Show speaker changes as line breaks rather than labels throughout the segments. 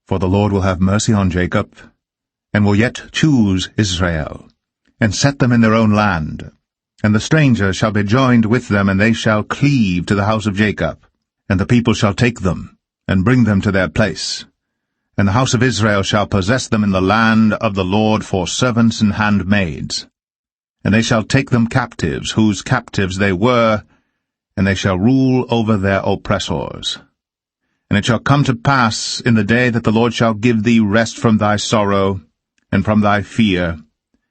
For the Lord will have mercy on Jacob, and will yet choose Israel, and set them in their own land. And the stranger shall be joined with them, and they shall cleave to the house of Jacob. And the people shall take them, and bring them to their place. And the house of Israel shall possess them in the land of the Lord for servants and handmaids. And they shall take them captives, whose captives they were, and they shall rule over their oppressors. And it shall come to pass in the day that the Lord shall give thee rest from thy sorrow, and from thy fear,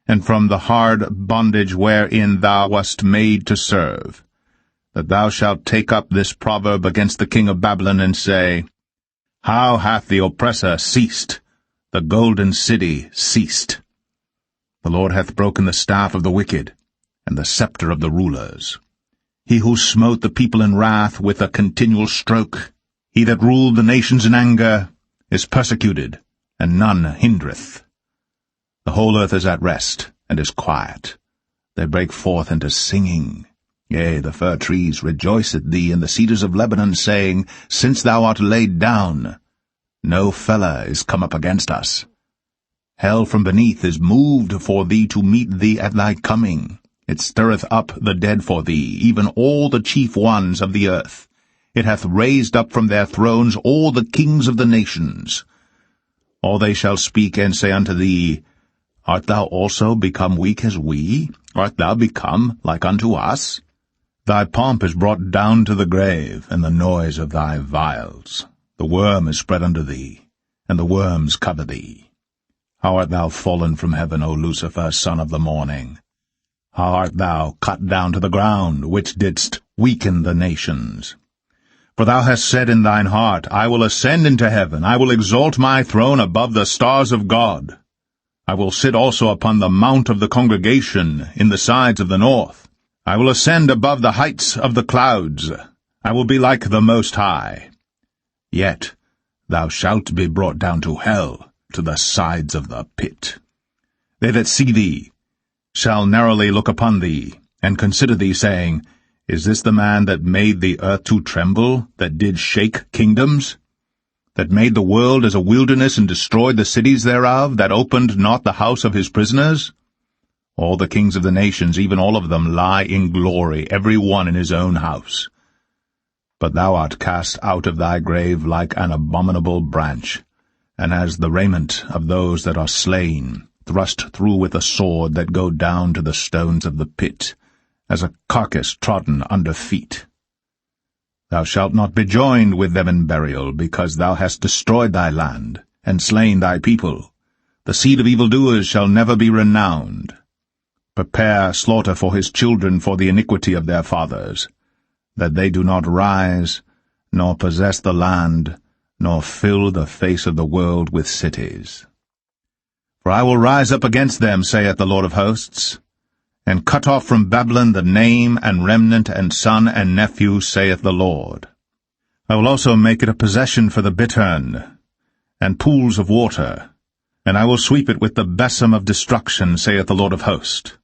and from the hard bondage wherein thou wast made to serve, that thou shalt take up this proverb against the king of Babylon, and say, How hath the oppressor ceased? The golden city ceased. The Lord hath broken the staff of the wicked, and the scepter of the rulers. He who smote the people in wrath with a continual stroke, he that ruled the nations in anger, is persecuted, and none hindereth. The whole earth is at rest, and is quiet. They break forth into singing. Yea, the fir trees rejoice at thee, and the cedars of Lebanon, saying, Since thou art laid down, no feller is come up against us. Hell from beneath is moved for thee to meet thee at thy coming. It stirreth up the dead for thee, even all the chief ones of the earth. It hath raised up from their thrones all the kings of the nations. All they shall speak and say unto thee, Art thou also become weak as we? Art thou become like unto us? Thy pomp is brought down to the grave, and the noise of thy vials. The worm is spread under thee, and the worms cover thee. How art thou fallen from heaven, O Lucifer, son of the morning? How art thou cut down to the ground, which didst weaken the nations? For thou hast said in thine heart, I will ascend into heaven, I will exalt my throne above the stars of God. I will sit also upon the mount of the congregation in the sides of the north. I will ascend above the heights of the clouds. I will be like the Most High. Yet thou shalt be brought down to hell, to the sides of the pit. They that see thee shall narrowly look upon thee, and consider thee, saying, Is this the man that made the earth to tremble, that did shake kingdoms? That made the world as a wilderness, and destroyed the cities thereof, that opened not the house of his prisoners? All the kings of the nations, even all of them, lie in glory, every one in his own house. But thou art cast out of thy grave like an abominable branch, and as the raiment of those that are slain, thrust through with a sword that go down to the stones of the pit, as a carcass trodden under feet. Thou shalt not be joined with them in burial, because thou hast destroyed thy land, and slain thy people. The seed of evildoers shall never be renowned. Prepare slaughter for his children for the iniquity of their fathers, that they do not rise, nor possess the land, nor fill the face of the world with cities. For I will rise up against them, saith the Lord of hosts, and cut off from Babylon the name and remnant and son and nephew, saith the Lord. I will also make it a possession for the bittern, and pools of water, and I will sweep it with the besom of destruction, saith the Lord of hosts.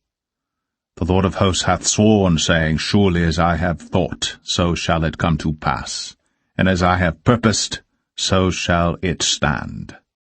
The Lord of hosts hath sworn, saying, Surely as I have thought, so shall it come to pass, and as I have purposed, so shall it stand.